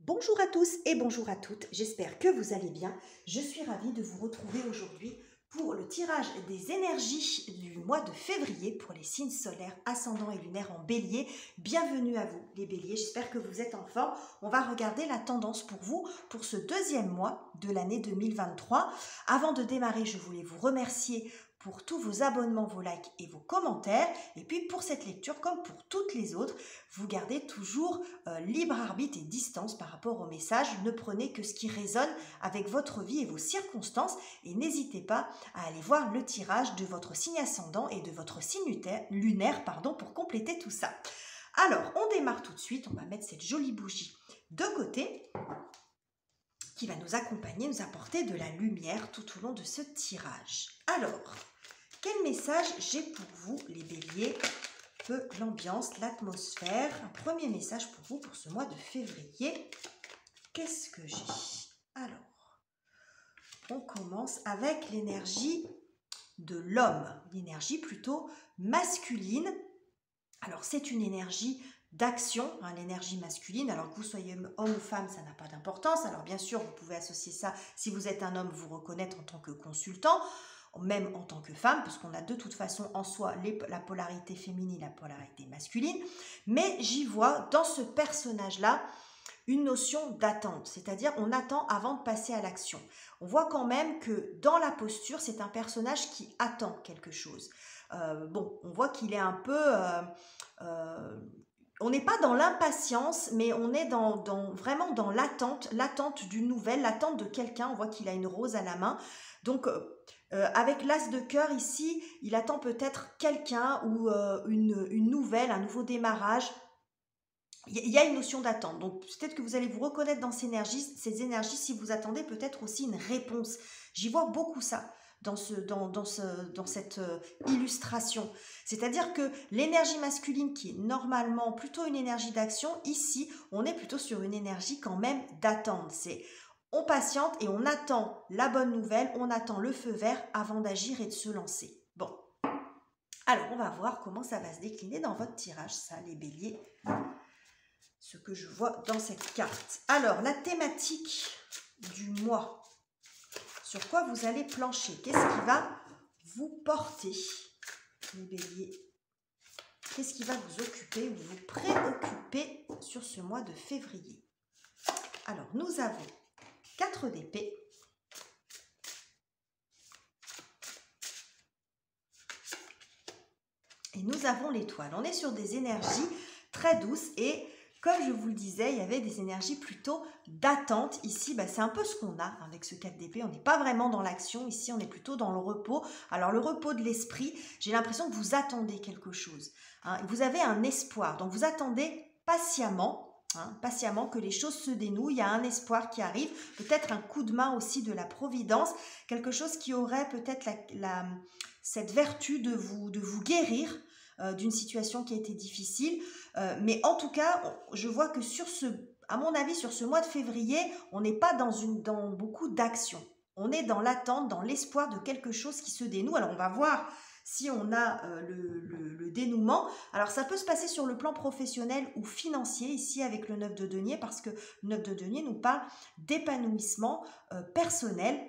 Bonjour à tous et bonjour à toutes, j'espère que vous allez bien. Je suis ravie de vous retrouver aujourd'hui pour le tirage des énergies du mois de février pour les signes solaires, ascendants et lunaires en bélier. Bienvenue à vous les béliers, j'espère que vous êtes en forme. On va regarder la tendance pour vous pour ce deuxième mois de l'année 2023. Avant de démarrer, je voulais vous remercier pour tous vos abonnements, vos likes et vos commentaires. Et puis pour cette lecture, comme pour toutes les autres, vous gardez toujours libre arbitre et distance par rapport au message. Ne prenez que ce qui résonne avec votre vie et vos circonstances. Et n'hésitez pas à aller voir le tirage de votre signe ascendant et de votre signe lunaire pour compléter tout ça. Alors, on démarre tout de suite. On va mettre cette jolie bougie de côté qui va nous accompagner, nous apporter de la lumière tout au long de ce tirage. Alors, quel message j'ai pour vous, les béliers? L'ambiance, l'atmosphère. Un premier message pour vous pour ce mois de février. Qu'est-ce que j'ai? Alors, on commence avec l'énergie de l'homme, l'énergie plutôt masculine. Alors, c'est une énergie d'action, l'énergie masculine. Alors que vous soyez homme ou femme, ça n'a pas d'importance. Alors, bien sûr, vous pouvez associer ça, si vous êtes un homme, vous reconnaître en tant que consultant, même en tant que femme, parce qu'on a de toute façon en soi la polarité féminine, la polarité masculine, mais j'y vois dans ce personnage-là une notion d'attente, c'est-à-dire on attend avant de passer à l'action. On voit quand même que dans la posture, c'est un personnage qui attend quelque chose. On voit qu'il est un peu... on n'est pas dans l'impatience, mais on est vraiment dans l'attente d'une nouvelle, l'attente de quelqu'un. On voit qu'il a une rose à la main. Donc, avec l'as de cœur ici, il attend peut-être quelqu'un ou une nouvelle, un nouveau démarrage. Il y a une notion d'attente. Donc, peut-être que vous allez vous reconnaître dans ces énergies si vous attendez peut-être aussi une réponse. J'y vois beaucoup ça dans cette illustration. C'est-à-dire que l'énergie masculine, qui est normalement plutôt une énergie d'action, ici, on est plutôt sur une énergie quand même d'attente. On patiente et on attend la bonne nouvelle, on attend le feu vert avant d'agir et de se lancer. Bon, alors on va voir comment ça va se décliner dans votre tirage, ça les béliers, ce que je vois dans cette carte. Alors, la thématique du mois, sur quoi vous allez plancher, qu'est-ce qui va vous porter, les béliers? Qu'est-ce qui va vous occuper ou vous préoccuper sur ce mois de février? Alors, nous avons 4 d'épée, et nous avons l'étoile. On est sur des énergies très douces et comme je vous le disais, il y avait des énergies plutôt d'attente. Ici, c'est un peu ce qu'on a avec ce 4 d'épée. On n'est pas vraiment dans l'action. Ici, on est plutôt dans le repos. Alors, le repos de l'esprit, j'ai l'impression que vous attendez quelque chose. Vous avez un espoir. Donc, vous attendez patiemment. Patiemment que les choses se dénouent, il y a un espoir qui arrive, peut-être un coup de main aussi de la providence, quelque chose qui aurait peut-être cette vertu de vous guérir d'une situation qui a été difficile, mais en tout cas, je vois que à mon avis, sur ce mois de février, on n'est pas dans beaucoup d'action. On est dans l'attente, dans l'espoir de quelque chose qui se dénoue. Alors, on va voir si on a le dénouement. Alors, ça peut se passer sur le plan professionnel ou financier, ici avec le 9 de denier, parce que le 9 de denier nous parle d'épanouissement personnel.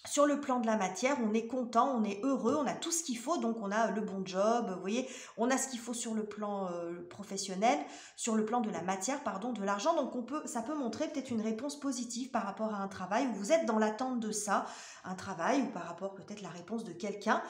Sur le plan de la matière, on est content, on est heureux, on a tout ce qu'il faut, donc on a le bon job, vous voyez, on a ce qu'il faut sur le plan professionnel, sur le plan de la matière, de l'argent, donc ça peut montrer peut-être une réponse positive par rapport à un travail, où vous êtes dans l'attente de ça, un travail, ou par rapport peut-être la réponse de quelqu'un,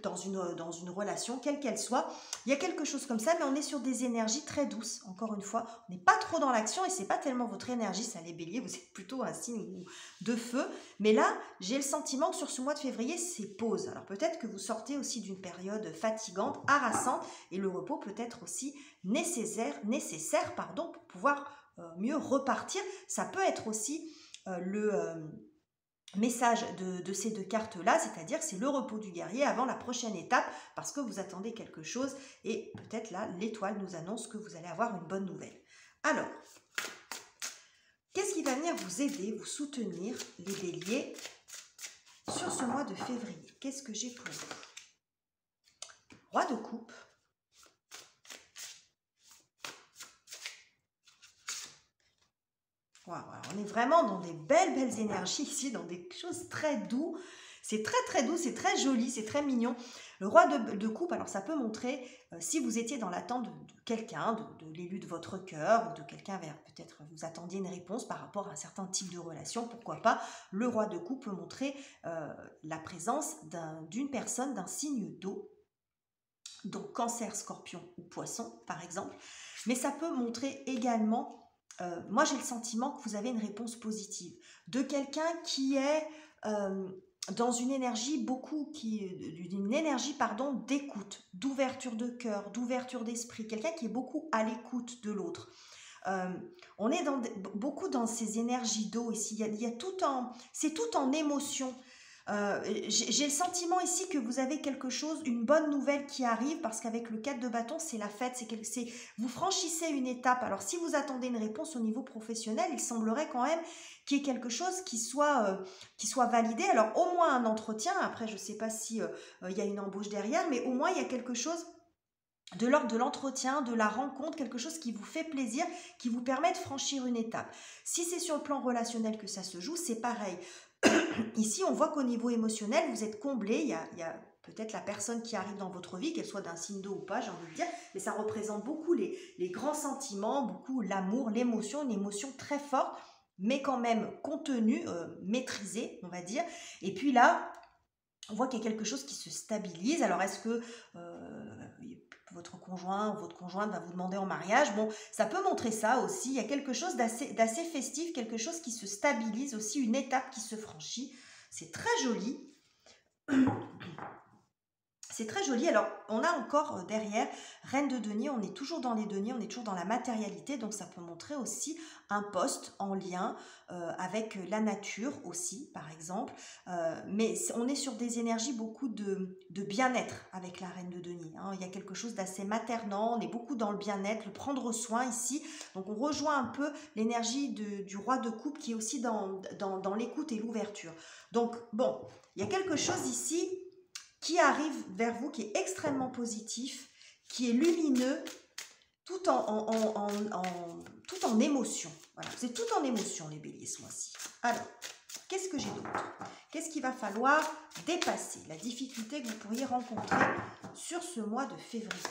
dans une relation, quelle qu'elle soit. Il y a quelque chose comme ça, mais on est sur des énergies très douces. Encore une fois, on n'est pas trop dans l'action et c'est pas tellement votre énergie, ça les béliers, vous êtes plutôt un signe de feu. Mais là, j'ai le sentiment que sur ce mois de février, c'est pause. Alors peut-être que vous sortez aussi d'une période fatigante, harassante, et le repos peut être aussi nécessaire pour pouvoir mieux repartir. Ça peut être aussi message de ces 2 cartes-là, c'est-à-dire que c'est le repos du guerrier avant la prochaine étape, parce que vous attendez quelque chose, et peut-être là, l'étoile nous annonce que vous allez avoir une bonne nouvelle. Alors, qu'est-ce qui va venir vous aider, vous soutenir, les béliers, sur ce mois de février? Qu'est-ce que j'ai pour vous? Roi de coupe, Waouh, on est vraiment dans des belles, belles énergies ici, dans des choses très doux. C'est très, très doux, c'est très joli, c'est très mignon. Le roi de coupe, alors ça peut montrer, si vous étiez dans l'attente de quelqu'un, de l'élu de votre cœur, ou de quelqu'un vers, peut-être vous attendiez une réponse par rapport à un certain type de relation, pourquoi pas, le roi de coupe peut montrer la présence d'une personne d'un signe d'eau, donc cancer, scorpion ou poisson, par exemple. Mais ça peut montrer également, moi j'ai le sentiment que vous avez une réponse positive, de quelqu'un qui est dans une énergie d'une énergie pardon d'écoute, d'ouverture de cœur, d'ouverture d'esprit, quelqu'un qui est beaucoup à l'écoute de l'autre. On est beaucoup dans ces énergies d'eau ici, il y a c'est tout en émotion. J'ai le sentiment ici que vous avez quelque chose, une bonne nouvelle qui arrive, parce qu'avec le 4 de bâton, c'est la fête, vous franchissez une étape. Alors si vous attendez une réponse au niveau professionnel, il semblerait quand même qu'il y ait quelque chose qui soit validé. Alors au moins un entretien, après je ne sais pas si il y a une embauche derrière, mais au moins il y a quelque chose de l'ordre de l'entretien, de la rencontre, quelque chose qui vous fait plaisir, qui vous permet de franchir une étape. Si c'est sur le plan relationnel que ça se joue, c'est pareil. Ici, on voit qu'au niveau émotionnel, vous êtes comblé. Il y a peut-être la personne qui arrive dans votre vie, qu'elle soit d'un signe d'eau ou pas, j'ai envie de dire, mais ça représente beaucoup les grands sentiments, beaucoup l'amour, l'émotion, une émotion très forte, mais quand même contenue, maîtrisée, on va dire. Et puis là, on voit qu'il y a quelque chose qui se stabilise. Alors, est-ce que votre conjoint ou votre conjointe va vous demander en mariage? Bon, ça peut montrer ça aussi. Il y a quelque chose d'assez festif, quelque chose qui se stabilise aussi, une étape qui se franchit. C'est très joli. C'est très joli. Alors, on a encore derrière Reine de denier. On est toujours dans les deniers, on est toujours dans la matérialité. Donc, ça peut montrer aussi un poste en lien avec la nature aussi, par exemple. Mais on est sur des énergies beaucoup de bien-être avec la Reine de denier. Hein. Il y a quelque chose d'assez maternant. On est beaucoup dans le bien-être, le prendre soin ici. Donc, on rejoint un peu l'énergie du roi de coupe qui est aussi dans l'écoute et l'ouverture. Donc, bon, il y a quelque chose ici qui arrive vers vous, qui est extrêmement positif, qui est lumineux, tout en émotion. Voilà, c'est tout en émotion, les béliers, ce mois-ci. Alors, qu'est-ce que j'ai d'autre? Qu'est-ce qu'il va falloir dépasser? La difficulté que vous pourriez rencontrer sur ce mois de février.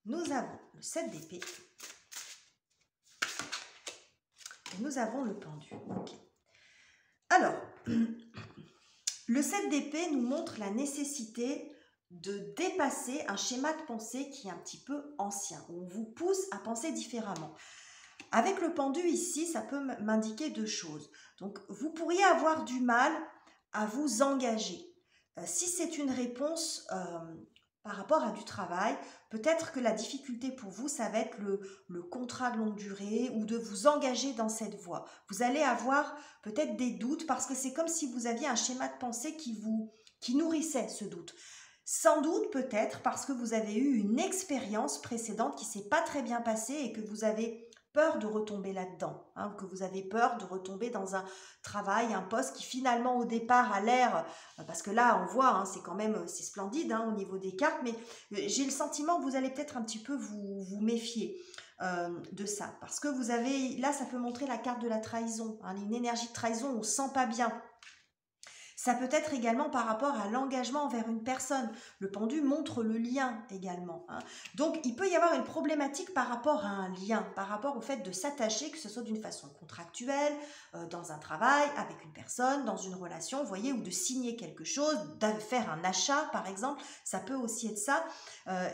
Nous avons le 7 d'épée. Et nous avons le pendu. Okay. Alors, le 7 d'épée nous montre la nécessité de dépasser un schéma de pensée qui est un petit peu ancien, où on vous pousse à penser différemment. Avec le pendu ici, ça peut m'indiquer deux choses. Donc, vous pourriez avoir du mal à vous engager. Si c'est une réponse par rapport à du travail, peut-être que la difficulté pour vous, ça va être le contrat de longue durée ou de vous engager dans cette voie. Vous allez avoir peut-être des doutes parce que c'est comme si vous aviez un schéma de pensée qui nourrissait ce doute. Sans doute peut-être parce que vous avez eu une expérience précédente qui ne s'est pas très bien passée et que vous avez peur de retomber là-dedans, hein, que vous avez peur de retomber dans un travail, un poste qui finalement au départ a l'air, parce que là on voit, hein, c'est quand même, c'est splendide hein, au niveau des cartes, mais j'ai le sentiment que vous allez peut-être un petit peu vous méfier de ça, parce que vous avez, là ça peut montrer la carte de la trahison, hein, une énergie de trahison, on ne se sent pas bien. Ça peut être également par rapport à l'engagement envers une personne. Le pendu montre le lien également. Hein. Donc, il peut y avoir une problématique par rapport à un lien, par rapport au fait de s'attacher, que ce soit d'une façon contractuelle, dans un travail, avec une personne, dans une relation, vous voyez, ou de signer quelque chose, de faire un achat, par exemple. Ça peut aussi être ça.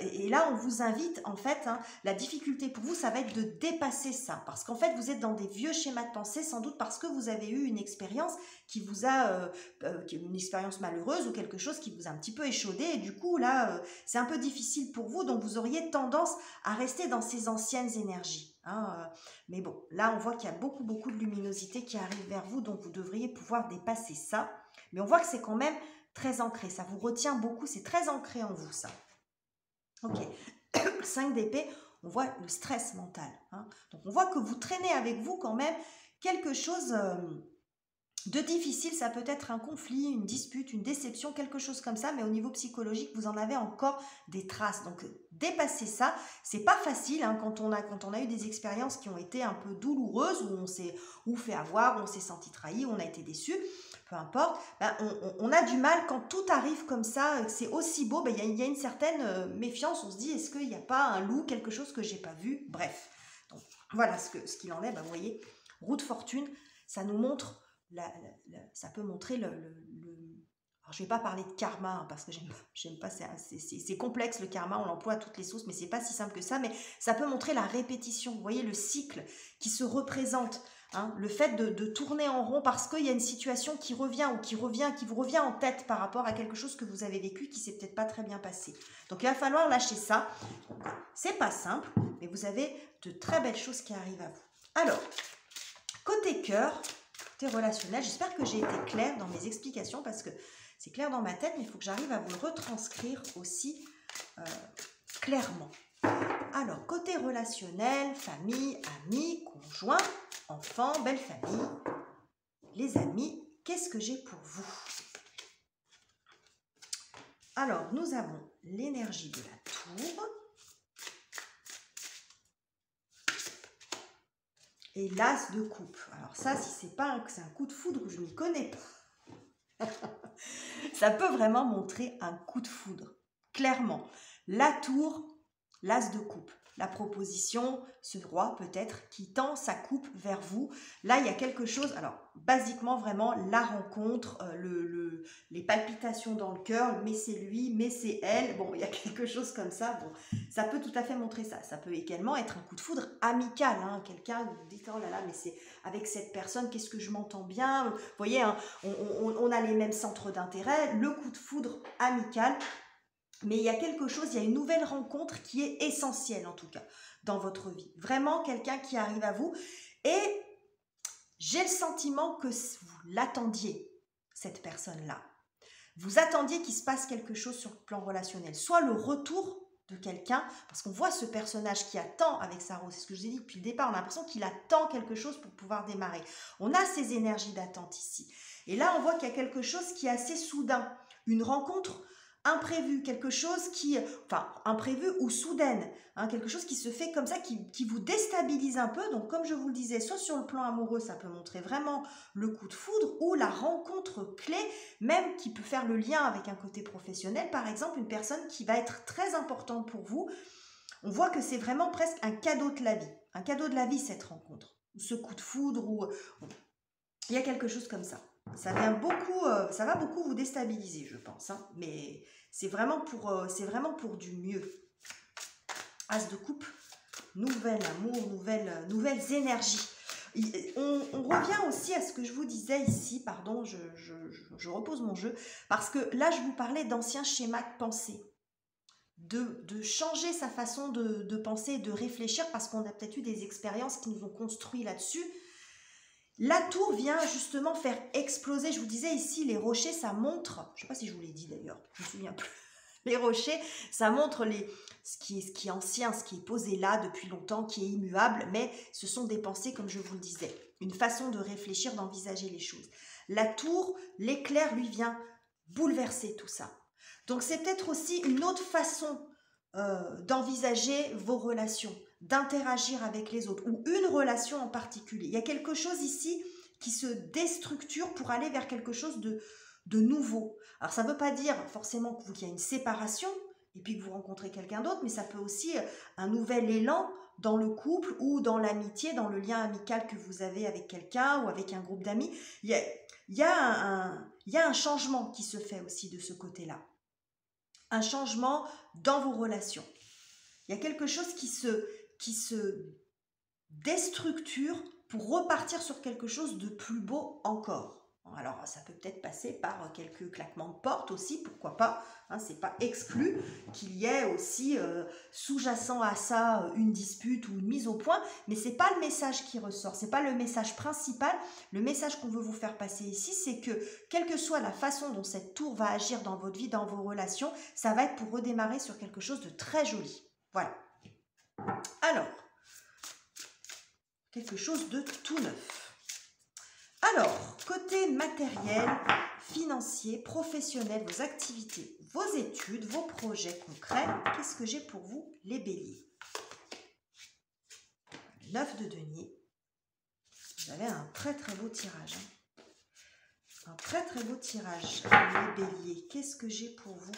Et là, on vous invite, en fait, hein, la difficulté pour vous, ça va être de dépasser ça. Parce qu'en fait, vous êtes dans des vieux schémas de pensée, sans doute parce que vous avez eu une expérience qui vous a... une expérience malheureuse ou quelque chose qui vous a un petit peu échaudé et du coup là c'est un peu difficile pour vous, donc vous auriez tendance à rester dans ces anciennes énergies hein, mais bon, là on voit qu'il y a beaucoup de luminosité qui arrive vers vous, donc vous devriez pouvoir dépasser ça, mais on voit que c'est quand même très ancré, ça vous retient beaucoup, c'est très ancré en vous ça. Ok, 5 d'épée, on voit le stress mental hein. Donc on voit que vous traînez avec vous quand même quelque chose De difficile, ça peut être un conflit, une dispute, une déception, quelque chose comme ça, mais au niveau psychologique, vous en avez encore des traces. Donc, dépasser ça, c'est pas facile hein, quand on a eu des expériences qui ont été un peu douloureuses, où on s'est fait avoir, où on s'est senti trahi, où on a été déçu, peu importe. Ben, on a du mal quand tout arrive comme ça, que c'est aussi beau, ben, y a une certaine méfiance. On se dit, est-ce qu'il n'y a pas un loup, quelque chose que j'ai pas vu? Bref. Donc, voilà ce qu'il en est. Ben, vous voyez, roue de fortune, ça nous montre ça peut montrer alors je ne vais pas parler de karma hein, parce que j'aime pas, c'est complexe le karma, on l'emploie à toutes les sauces, mais c'est pas si simple que ça, mais ça peut montrer la répétition, vous voyez le cycle qui se représente, hein, le fait de tourner en rond parce qu'il y a une situation qui revient ou qui vous revient en tête par rapport à quelque chose que vous avez vécu qui s'est peut-être pas très bien passé. Donc il va falloir lâcher ça, c'est pas simple, mais vous avez de très belles choses qui arrivent à vous. Alors, côté cœur, relationnel. J'espère que j'ai été claire dans mes explications parce que c'est clair dans ma tête, mais il faut que j'arrive à vous le retranscrire aussi clairement. Alors, côté relationnel, famille, amis, conjoint, enfants, belle famille, les amis, qu'est-ce que j'ai pour vous? Alors, nous avons l'énergie de la tour et l'as de coupe. Alors ça, si c'est un coup de foudre, je n'y connais pas. Ça peut vraiment montrer un coup de foudre. Clairement, la tour, l'as de coupe. La proposition, ce roi peut-être qui tend sa coupe vers vous. Là, il y a quelque chose, alors basiquement vraiment la rencontre, les palpitations dans le cœur, mais c'est lui, mais c'est elle. Bon, il y a quelque chose comme ça. Bon, ça peut tout à fait montrer ça. Ça peut également être un coup de foudre amical. Hein. Quelqu'un, vous vous dites, oh là là, mais c'est avec cette personne, qu'est-ce que je m'entends bien. Vous voyez, hein, on a les mêmes centres d'intérêt. Le coup de foudre amical. Mais il y a quelque chose, il y a une nouvelle rencontre qui est essentielle en tout cas dans votre vie. Vraiment quelqu'un qui arrive à vous et j'ai le sentiment que vous l'attendiez, cette personne-là. Vous attendiez qu'il se passe quelque chose sur le plan relationnel. Soit le retour de quelqu'un, parce qu'on voit ce personnage qui attend avec sa rose, c'est ce que je vous ai dit depuis le départ, on a l'impression qu'il attend quelque chose pour pouvoir démarrer. On a ces énergies d'attente ici. Et là, on voit qu'il y a quelque chose qui est assez soudain, une rencontre imprévu, quelque chose qui, enfin imprévu ou soudaine, hein, quelque chose qui se fait comme ça, qui vous déstabilise un peu. Donc comme je vous le disais, soit sur le plan amoureux, ça peut montrer vraiment le coup de foudre ou la rencontre clé, même qui peut faire le lien avec un côté professionnel, par exemple une personne qui va être très importante pour vous. On voit que c'est vraiment presque un cadeau de la vie cette rencontre, ce coup de foudre, ou il y a quelque chose comme ça. Ça va beaucoup vous déstabiliser, je pense, hein, mais c'est vraiment pour du mieux. As de coupe, nouvel amour, nouvelles énergies. On revient aussi à ce que je vous disais ici, pardon, je repose mon jeu, parce que là, je vous parlais d'anciens schémas de pensée, de changer sa façon de penser et de réfléchir, parce qu'on a peut-être eu des expériences qui nous ont construit là-dessus. La tour vient justement faire exploser, je vous disais ici, les rochers, ça montre, je ne sais pas si je vous l'ai dit d'ailleurs, je ne me souviens plus, les rochers, ça montre ce qui est ancien, ce qui est posé là depuis longtemps, qui est immuable, mais ce sont des pensées, comme je vous le disais, une façon de réfléchir, d'envisager les choses. La tour, l'éclair, lui, vient bouleverser tout ça. Donc c'est peut-être aussi une autre façon d'envisager vos relations, d'interagir avec les autres, ou une relation en particulier. Il y a quelque chose ici qui se déstructure pour aller vers quelque chose de nouveau. Alors ça ne veut pas dire forcément qu'il y a une séparation et puis que vous rencontrez quelqu'un d'autre, mais ça peut aussi un nouvel élan dans le couple ou dans l'amitié, dans le lien amical que vous avez avec quelqu'un ou avec un groupe d'amis. Il y a un changement qui se fait aussi de ce côté-là. Un changement dans vos relations. Il y a quelque chose qui se déstructure pour repartir sur quelque chose de plus beau encore. Alors, ça peut peut-être passer par quelques claquements de porte aussi, pourquoi pas. Hein, c'est pas exclu qu'il y ait aussi sous-jacent à ça une dispute ou une mise au point, mais c'est pas le message qui ressort, c'est pas le message principal. Le message qu'on veut vous faire passer ici, c'est que quelle que soit la façon dont cette tour va agir dans votre vie, dans vos relations, ça va être pour redémarrer sur quelque chose de très joli. Voilà. Alors, quelque chose de tout neuf. Alors, côté matériel, financier, professionnel, vos activités, vos études, vos projets concrets, qu'est-ce que j'ai pour vous, les béliers? 9 de denier. Vous avez un très très beau tirage. Un très très beau tirage, les béliers. Qu'est-ce que j'ai pour vous?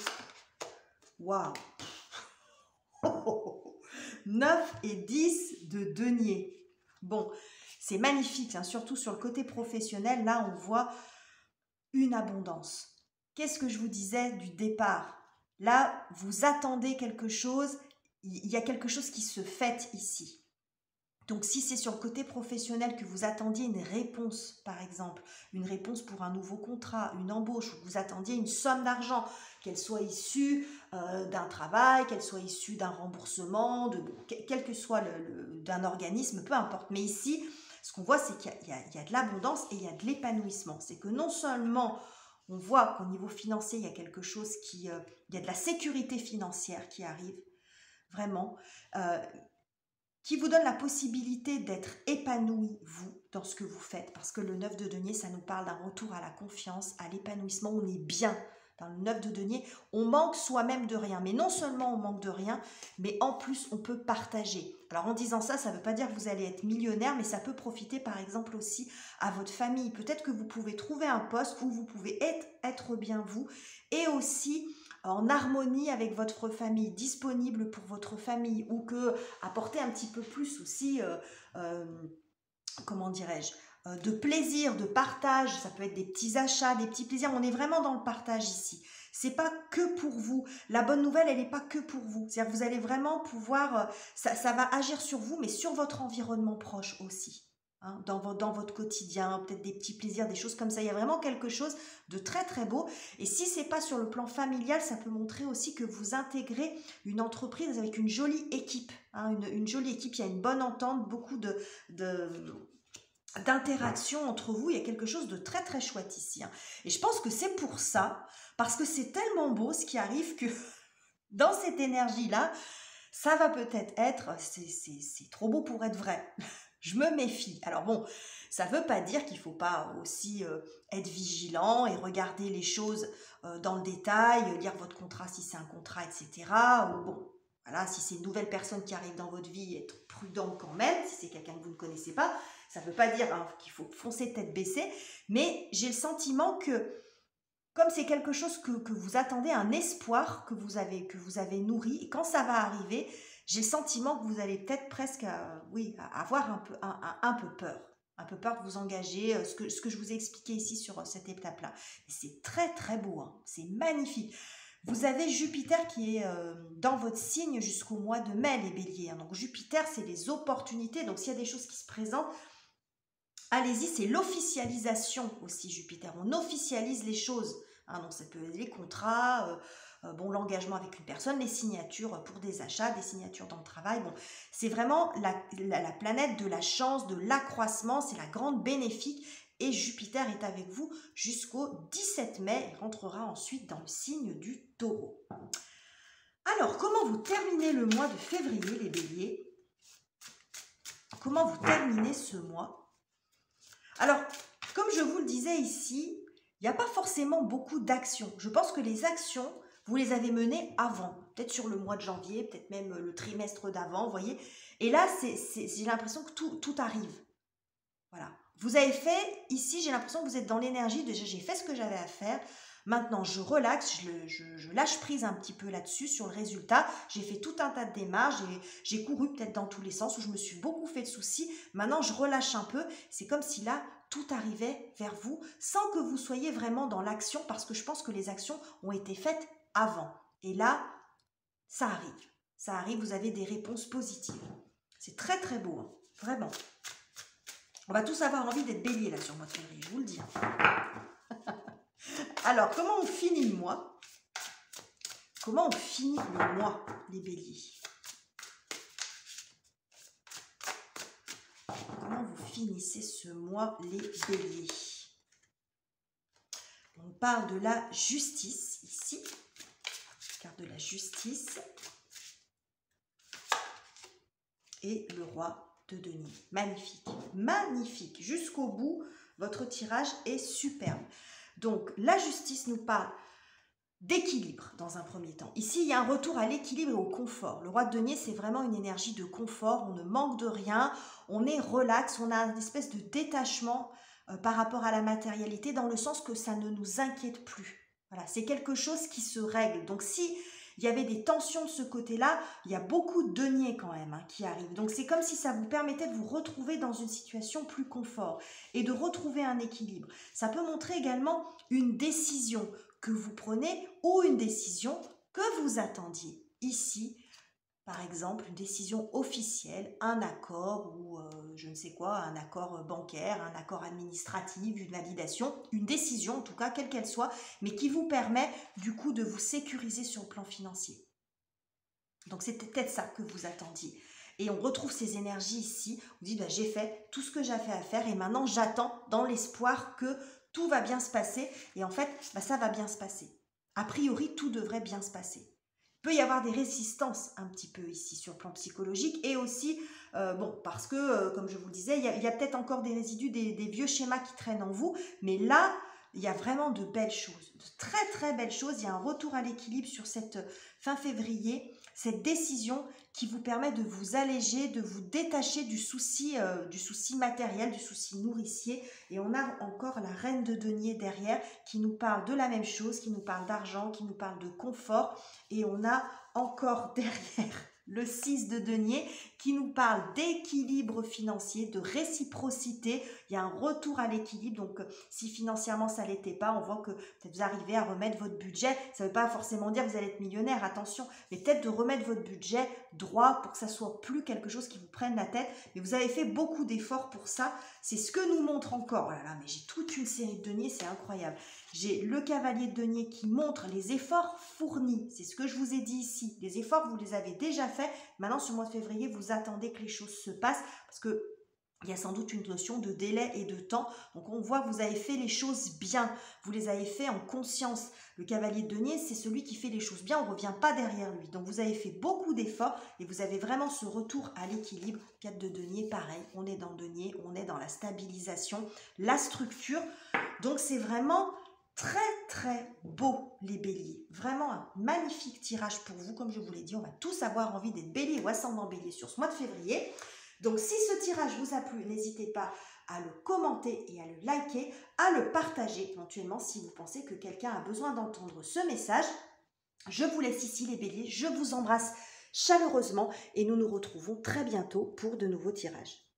Waouh! 9 et 10 de denier. Bon, c'est magnifique, hein, surtout sur le côté professionnel. Là, on voit une abondance. Qu'est-ce que je vous disais du départ? Là, vous attendez quelque chose, il y a quelque chose qui se fait ici. Donc, si c'est sur le côté professionnel que vous attendiez une réponse, par exemple, une réponse pour un nouveau contrat, une embauche, ou vous attendiez une somme d'argent, qu'elle soit issue d'un travail, qu'elle soit issue d'un remboursement, quel que soit d'un organisme, peu importe. Mais ici, ce qu'on voit, c'est qu'il y a de l'abondance et il y a de l'épanouissement. C'est que non seulement on voit qu'au niveau financier, il y a quelque chose il y a de la sécurité financière qui arrive, vraiment, qui vous donne la possibilité d'être épanoui, vous, dans ce que vous faites. Parce que le 9 de denier, ça nous parle d'un retour à la confiance, à l'épanouissement. On est bien dans le 9 de denier. On manque soi-même de rien. Mais non seulement on manque de rien, mais en plus, on peut partager. Alors, en disant ça, ça ne veut pas dire que vous allez être millionnaire, mais ça peut profiter, par exemple, aussi à votre famille. Peut-être que vous pouvez trouver un poste où vous pouvez être bien vous et aussi en harmonie avec votre famille, disponible pour votre famille, ou que apporter un petit peu plus aussi, comment dirais-je, de plaisir, de partage. Ça peut être des petits achats, des petits plaisirs. On est vraiment dans le partage ici. C'est pas que pour vous. La bonne nouvelle, elle n'est pas que pour vous. C'est-à-dire que vous allez vraiment pouvoir, ça va agir sur vous, mais sur votre environnement proche aussi. Hein, dans votre quotidien, peut-être des petits plaisirs, des choses comme ça. Il y a vraiment quelque chose de très très beau. Et si c'est pas sur le plan familial, ça peut montrer aussi que vous intégrez une entreprise avec une jolie équipe. Hein, une jolie équipe, il y a une bonne entente, beaucoup d'interaction entre vous. Il y a quelque chose de très très chouette ici. Hein. Et je pense que c'est pour ça, parce que c'est tellement beau ce qui arrive que dans cette énergie-là, ça va peut-être être, c'est trop beau pour être vrai. Je me méfie. Alors bon, ça ne veut pas dire qu'il ne faut pas aussi être vigilant et regarder les choses dans le détail, lire votre contrat si c'est un contrat, etc. Ou bon, voilà, si c'est une nouvelle personne qui arrive dans votre vie, être prudent quand même, si c'est quelqu'un que vous ne connaissez pas. Ça ne veut pas dire qu'il faut foncer tête baissée, mais j'ai le sentiment que comme c'est quelque chose que vous attendez, un espoir que vous avez nourri, et quand ça va arriver, j'ai le sentiment que vous allez peut-être presque avoir un peu peur. Un peu peur de vous engager, ce que je vous ai expliqué ici sur cette étape-là. C'est très très beau, hein, c'est magnifique. Vous avez Jupiter qui est dans votre signe jusqu'au mois de mai, les béliers. Hein. Donc Jupiter, c'est les opportunités. Donc s'il y a des choses qui se présentent, allez-y, c'est l'officialisation aussi, Jupiter. On officialise les choses. Hein, donc ça peut être les contrats, l'engagement avec une personne, les signatures pour des achats, des signatures dans le travail. Bon, c'est vraiment la planète de la chance, de l'accroissement, c'est la grande bénéfique. Et Jupiter est avec vous jusqu'au 17 mai. Il rentrera ensuite dans le signe du Taureau. Alors, comment vous terminez le mois de février, les béliers? Comment vous terminez ce mois? Alors, comme je vous le disais ici, il n'y a pas forcément beaucoup d'actions. Je pense que les actions, vous les avez menées avant, peut-être sur le mois de janvier, peut-être même le trimestre d'avant, vous voyez. Et là, j'ai l'impression que tout arrive. Voilà. Vous avez fait, ici, j'ai l'impression que vous êtes dans l'énergie. Déjà, j'ai fait ce que j'avais à faire. Maintenant, je relaxe, je lâche prise un petit peu là-dessus, sur le résultat. J'ai fait tout un tas de démarches, j'ai couru peut-être dans tous les sens, où je me suis beaucoup fait de soucis. Maintenant, je relâche un peu. C'est comme si là, tout arrivait vers vous, sans que vous soyez vraiment dans l'action, parce que je pense que les actions ont été faites avant. Et là, ça arrive. Ça arrive, vous avez des réponses positives. C'est très très beau, hein, vraiment. On va tous avoir envie d'être bélier là sur le mois de février, je vous le dis. Alors, comment on finit le mois? Comment on finit le mois, les béliers? Comment vous finissez ce mois, les béliers? On parle de la justice ici. Carte de la justice. Et le roi de denier. Magnifique, magnifique. Jusqu'au bout, Votre tirage est superbe. Donc, la justice nous parle d'équilibre dans un premier temps. Ici, il y a un retour à l'équilibre et au confort. Le roi de denier, c'est vraiment une énergie de confort. On ne manque de rien, on est relax, on a une espèce de détachement par rapport à la matérialité dans le sens que ça ne nous inquiète plus. Voilà, c'est quelque chose qui se règle. Donc, si il y avait des tensions de ce côté-là, il y a beaucoup de deniers quand même qui arrivent. Donc, c'est comme si ça vous permettait de vous retrouver dans une situation plus confort et de retrouver un équilibre. Ça peut montrer également une décision que vous prenez ou une décision que vous attendiez. Ici, par exemple, une décision officielle, un accord ou je ne sais quoi, un accord bancaire, un accord administratif, une validation, une décision en tout cas, quelle qu'elle soit, mais qui vous permet du coup de vous sécuriser sur le plan financier. Donc c'était peut-être ça que vous attendiez. Et on retrouve ces énergies ici, on dit j'ai fait tout ce que j'avais à faire et maintenant j'attends dans l'espoir que tout va bien se passer et en fait ça va bien se passer. A priori tout devrait bien se passer. Il peut y avoir des résistances un petit peu ici sur le plan psychologique et aussi, parce que, comme je vous le disais, il y a peut-être encore des résidus, des vieux schémas qui traînent en vous, mais là, il y a vraiment de belles choses, de très très belles choses. Il y a un retour à l'équilibre sur cette fin février, cette décision qui vous permet de vous alléger, de vous détacher du souci matériel, du souci nourricier. Et on a encore la reine de denier derrière qui nous parle de la même chose, qui nous parle d'argent, qui nous parle de confort. Et on a encore derrière le 6 de denier qui nous parle d'équilibre financier, de réciprocité. Il y a un retour à l'équilibre. Donc, si financièrement ça ne l'était pas, on voit que peut-être vous arrivez à remettre votre budget. Ça ne veut pas forcément dire que vous allez être millionnaire, attention, mais peut-être de remettre votre budget droit pour que ça soit plus quelque chose qui vous prenne la tête. Mais vous avez fait beaucoup d'efforts pour ça. C'est ce que nous montre encore. Oh là là, mais j'ai toute une série de deniers, c'est incroyable. J'ai le cavalier de denier qui montre les efforts fournis. C'est ce que je vous ai dit ici. Les efforts, vous les avez déjà faits. Maintenant, sur le mois de février, vous attendez que les choses se passent parce que il y a sans doute une notion de délai et de temps. Donc, on voit que vous avez fait les choses bien. Vous les avez fait en conscience. Le cavalier de denier, c'est celui qui fait les choses bien. On ne revient pas derrière lui. Donc, vous avez fait beaucoup d'efforts et vous avez vraiment ce retour à l'équilibre. 4 de denier, pareil. On est dans le denier, on est dans la stabilisation, la structure. Donc, c'est vraiment très très beau les béliers, vraiment un magnifique tirage pour vous. Comme je vous l'ai dit, on va tous avoir envie d'être bélier ou ascendant bélier sur ce mois de février. Donc si ce tirage vous a plu, n'hésitez pas à le commenter et à le liker, à le partager éventuellement si vous pensez que quelqu'un a besoin d'entendre ce message. Je vous laisse ici les béliers, je vous embrasse chaleureusement et nous nous retrouvons très bientôt pour de nouveaux tirages.